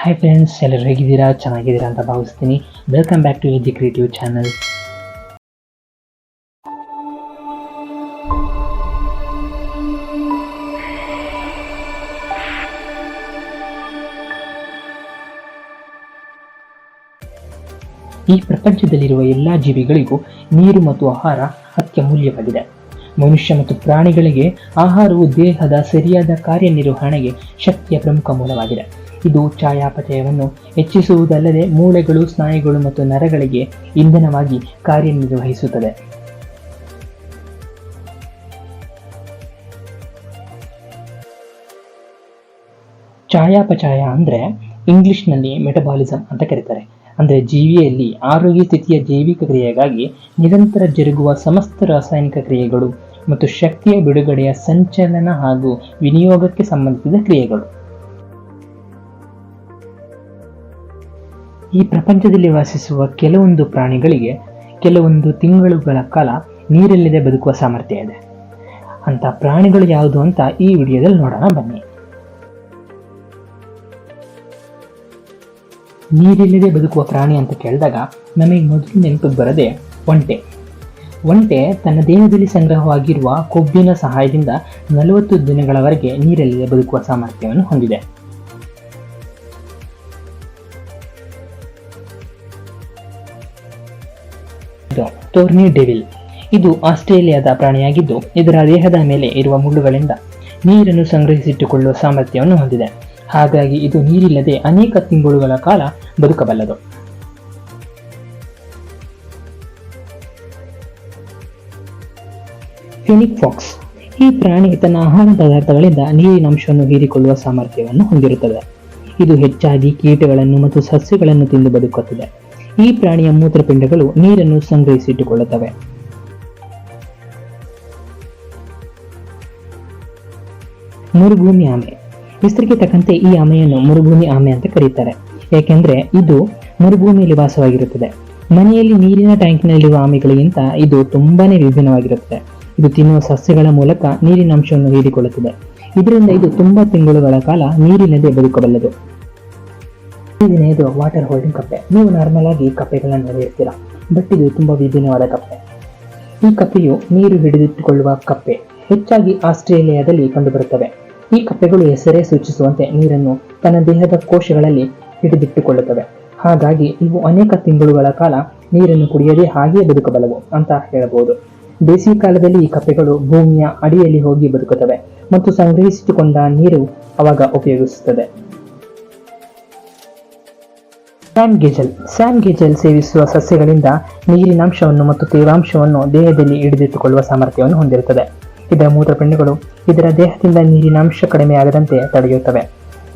Hi friends, ಎಲ್ಲರೂ ಹೇಗಿದ್ದೀರಾ? ಚೆನ್ನಾಗಿದ್ದೀರಾ ಅಂತ ಭಾವಿಸ್ತೀನಿ. Welcome back to the creative channel. ಈ ಪ್ರಪಂಚದಲ್ಲಿರುವ ಎಲ್ಲ ಜೀವಿಗಳಿಗೂ ನೀರು ಮತ್ತು ಆಹಾರ ಅತ್ಯಮೂಲ್ಯವಾಗಿದೆ. ಮನುಷ್ಯ ಮತ್ತು ಪ್ರಾಣಿಗಳಿಗೆ ಆಹಾರವು ದೇಹದ ಸರಿಯಾದ ಕಾರ್ಯನಿರ್ವಹಣೆಗೆ ಶಕ್ತಿಯ ಪ್ರಮುಖ ಮೂಲವಾಗಿದೆ. ಇದು ಚಯಾಪಚಯವನ್ನು ಹೆಚ್ಚಿಸುವುದಲ್ಲದೆ ಮೂಳೆಗಳು, ಸ್ನಾಯುಗಳು ಮತ್ತು ನರಗಳಿಗೆ ಇಂಧನವಾಗಿ ಕಾರ್ಯನಿರ್ವಹಿಸುತ್ತದೆ. ಚಯಾಪಚಯ ಅಂದರೆ ಇಂಗ್ಲಿಷ್ನಲ್ಲಿ ಮೆಟಬಾಲಿಸಮ್ ಅಂತ ಕರೀತಾರೆ. ಅಂದರೆ ಜೀವಿಯಲ್ಲಿ ಆರೋಗ್ಯ ಸ್ಥಿತಿಯ ಜೈವಿಕ ಕ್ರಿಯೆಗಾಗಿ ನಿರಂತರ ಜರುಗುವ ಸಮಸ್ತ ರಾಸಾಯನಿಕ ಕ್ರಿಯೆಗಳು ಮತ್ತು ಶಕ್ತಿಯ ಬಿಡುಗಡೆಯ ಸಂಚಲನ ಹಾಗೂ ವಿನಿಯೋಗಕ್ಕೆ ಸಂಬಂಧಿಸಿದ ಕ್ರಿಯೆಗಳು. ಈ ಪ್ರಪಂಚದಲ್ಲಿ ವಾಸಿಸುವ ಕೆಲವೊಂದು ಪ್ರಾಣಿಗಳಿಗೆ ಕೆಲವೊಂದು ತಿಂಗಳುಗಳ ಕಾಲ ನೀರಿಲ್ಲದೆ ಬದುಕುವ ಸಾಮರ್ಥ್ಯ ಇದೆ. ಅಂತ ಪ್ರಾಣಿಗಳು ಯಾವುದು ಅಂತ ಈ ವಿಡಿಯೋದಲ್ಲಿ ನೋಡೋಣ ಬನ್ನಿ. ನೀರಿಲ್ಲದೆ ಬದುಕುವ ಪ್ರಾಣಿ ಅಂತ ಕೇಳಿದಾಗ ನಮಗೆ ಮೊದಲು ನೆನಪಿಗೆ ಬರದೆ ಒಂಟೆ. ಒಂಟೆ ತನ್ನ ದೇಹದಲ್ಲಿ ಸಂಗ್ರಹವಾಗಿರುವ ಕೊಬ್ಬಿನ ಸಹಾಯದಿಂದ 40 ದಿನಗಳವರೆಗೆ ನೀರಿಲ್ಲದೆ ಬದುಕುವ ಸಾಮರ್ಥ್ಯವನ್ನು ಹೊಂದಿದೆ. ಟೋರ್ನಿ ಡೆವಿಲ್ ಇದು ಆಸ್ಟ್ರೇಲಿಯಾದ ಪ್ರಾಣಿಯಾಗಿದ್ದು, ಇದರ ದೇಹದ ಮೇಲೆ ಇರುವ ಮುಳ್ಳುಗಳಿಂದ ನೀರನ್ನು ಸಂಗ್ರಹಿಸಿಟ್ಟುಕೊಳ್ಳುವ ಸಾಮರ್ಥ್ಯವನ್ನು ಹೊಂದಿದೆ. ಹಾಗಾಗಿ ಇದು ನೀರಿಲ್ಲದೆ ಅನೇಕ ತಿಂಗಳುಗಳ ಕಾಲ ಬದುಕಬಲ್ಲದು. ಫಿನಿಕ್ ಫಾಕ್ಸ್ ಈ ಪ್ರಾಣಿ ತನ್ನ ಆಹಾರ ಪದಾರ್ಥಗಳಿಂದ ನೀರಿನ ಅಂಶವನ್ನು ಹೀರಿಕೊಳ್ಳುವ ಸಾಮರ್ಥ್ಯವನ್ನು ಹೊಂದಿರುತ್ತದೆ. ಇದು ಹೆಚ್ಚಾಗಿ ಕೀಟಗಳನ್ನು ಮತ್ತು ಸಸ್ಯಗಳನ್ನು ತಿಂದು ಬದುಕುತ್ತದೆ. ಈ ಪ್ರಾಣಿಯ ಮೂತ್ರಪಿಂಡಗಳು ನೀರನ್ನು ಸಂಗ್ರಹಿಸಿಟ್ಟುಕೊಳ್ಳುತ್ತವೆ. ಮರುಭೂಮಿ ಆಮೆ. ಹೆಸರಿಗೆ ತಕ್ಕಂತೆ ಈ ಆಮೆಯನ್ನು ಮರುಭೂಮಿ ಆಮೆ ಅಂತ ಕರೀತಾರೆ. ಏಕೆಂದರೆ ಇದು ಮರುಭೂಮಿಯಲ್ಲಿ ವಾಸವಾಗಿರುತ್ತದೆ. ಮನೆಯಲ್ಲಿ ನೀರಿನ ಟ್ಯಾಂಕಿನಲ್ಲಿರುವ ಆಮೆಗಳಿಗಿಂತ ಇದು ತುಂಬಾನೇ ವಿಭಿನ್ನವಾಗಿರುತ್ತದೆ. ಇದು ತಿನ್ನುವ ಸಸ್ಯಗಳ ಮೂಲಕ ನೀರಿನ ಅಂಶವನ್ನು ಹೀರಿಕೊಳ್ಳುತ್ತದೆ. ಇದರಿಂದ ಇದು ತುಂಬಾ ತಿಂಗಳುಗಳ ಕಾಲ ನೀರಿನದೇ ಬದುಕಬಲ್ಲದು. ಇದು ವಾಟರ್ ಹೋಲ್ಡಿಂಗ್ ಕಪ್ಪೆ. ನೀವು ನಾರ್ಮಲ್ ಆಗಿ ಕಪ್ಪೆಗಳನ್ನು ನೋಡಿರ್ತೀರಾ, ಬಟ್ ಇದು ತುಂಬಾ ವಿಭಿನ್ನವಾದ ಕಪ್ಪೆ. ಈ ಕಪ್ಪೆಯು ನೀರು ಹಿಡಿದಿಟ್ಟುಕೊಳ್ಳುವ ಕಪ್ಪೆ. ಹೆಚ್ಚಾಗಿ ಆಸ್ಟ್ರೇಲಿಯಾದಲ್ಲಿ ಕಂಡುಬರುತ್ತವೆ. ಈ ಕಪ್ಪೆಗಳು ಹೆಸರೇ ಸೂಚಿಸುವಂತೆ ನೀರನ್ನು ತನ್ನ ದೇಹದ ಕೋಶಗಳಲ್ಲಿ ಹಿಡಿದಿಟ್ಟುಕೊಳ್ಳುತ್ತವೆ. ಹಾಗಾಗಿ ಇವು ಅನೇಕ ತಿಂಗಳುಗಳ ಕಾಲ ನೀರನ್ನು ಕುಡಿಯದೆ ಹಾಗೆಯೇ ಬದುಕಬಲ್ಲವು ಅಂತ ಹೇಳಬಹುದು. ಬೇಸಿಗೆ ಕಾಲದಲ್ಲಿ ಈ ಕಪ್ಪೆಗಳು ಭೂಮಿಯ ಅಡಿಯಲ್ಲಿ ಹೋಗಿ ಬದುಕುತ್ತವೆ ಮತ್ತು ಸಂಗ್ರಹಿಸಿಟ್ಟುಕೊಂಡ ನೀರು ಅವಾಗ ಉಪಯೋಗಿಸುತ್ತದೆ. ಸ್ಯಾಂಡ್ ಗೇಜಲ್ ಸೇವಿಸುವ ಸಸ್ಯಗಳಿಂದ ನೀರಿನಾಂಶವನ್ನು ಮತ್ತು ತೇವಾಂಶವನ್ನು ದೇಹದಲ್ಲಿ ಹಿಡಿದಿಟ್ಟುಕೊಳ್ಳುವ ಸಾಮರ್ಥ್ಯವನ್ನು ಹೊಂದಿರುತ್ತದೆ. ಇದರ ಮೂತ್ರಪಿಂಡಗಳು ಇದರ ದೇಹದಿಂದ ನೀರಿನಾಂಶ ಕಡಿಮೆಯಾಗದಂತೆ ತಡೆಯುತ್ತವೆ.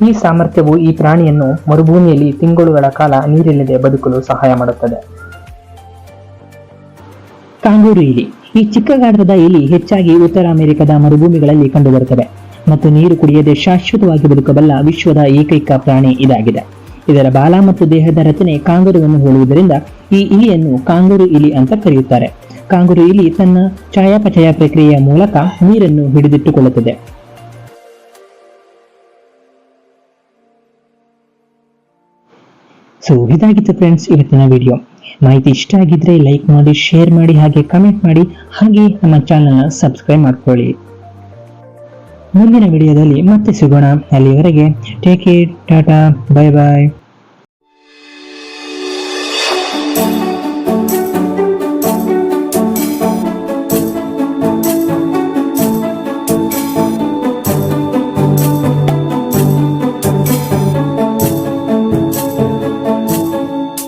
ಈ ಸಾಮರ್ಥ್ಯವು ಈ ಪ್ರಾಣಿಯನ್ನು ಮರುಭೂಮಿಯಲ್ಲಿ ತಿಂಗಳುಗಳ ಕಾಲ ನೀರಿಲ್ಲದೆ ಬದುಕಲು ಸಹಾಯ ಮಾಡುತ್ತದೆ. ಕಾಂಗೂರು ಇಲಿ. ಈ ಚಿಕ್ಕ ಗಾತ್ರದ ಇಲಿ ಹೆಚ್ಚಾಗಿ ಉತ್ತರ ಅಮೆರಿಕದ ಮರುಭೂಮಿಗಳಲ್ಲಿ ಕಂಡುಬರುತ್ತವೆ ಮತ್ತು ನೀರು ಕುಡಿಯದೆ ಶಾಶ್ವತವಾಗಿ ಬದುಕಬಲ್ಲ ವಿಶ್ವದ ಏಕೈಕ ಪ್ರಾಣಿ ಇದಾಗಿದೆ. ಇದರ ಬಾಲ ಮತ್ತು ದೇಹದ ರಚನೆ ಕಾಂಗರುವನ್ನು ಹೋಲುವುದರಿಂದ ಈ ಇಲಿಯನ್ನು ಕಾಂಗರು ಇಲಿ ಅಂತ ಕರೆಯುತ್ತಾರೆ. ಕಾಂಗರು ಇಲಿ ತನ್ನ ಚಯಾಪಚಯ ಪ್ರಕ್ರಿಯೆಯ ಮೂಲಕ ನೀರನ್ನು ಹಿಡಿದಿಟ್ಟುಕೊಳ್ಳುತ್ತದೆ. ಸೊ ಇದಾಗಿತ್ತು ಫ್ರೆಂಡ್ಸ್ ಇವತ್ತಿನ ವಿಡಿಯೋ. ಮಾಹಿತಿ ಇಷ್ಟ ಆಗಿದ್ರೆ ಲೈಕ್ ಮಾಡಿ, ಶೇರ್ ಮಾಡಿ, ಹಾಗೆ ಕಮೆಂಟ್ ಮಾಡಿ, ಹಾಗೆ ನಮ್ಮ ಚಾನಲ್ನ ಸಬ್ಸ್ಕ್ರೈಬ್ ಮಾಡ್ಕೊಳ್ಳಿ. ಮುಂದಿನ ವಿಡಿಯೋದಲ್ಲಿ ಮತ್ತೆ ಸಿಗೋಣ. ಅಲ್ಲಿವರೆಗೆ ಟೇಕ್ ಕೇರ್, ಟಾಟಾ, ಬೈ ಬಾಯ್.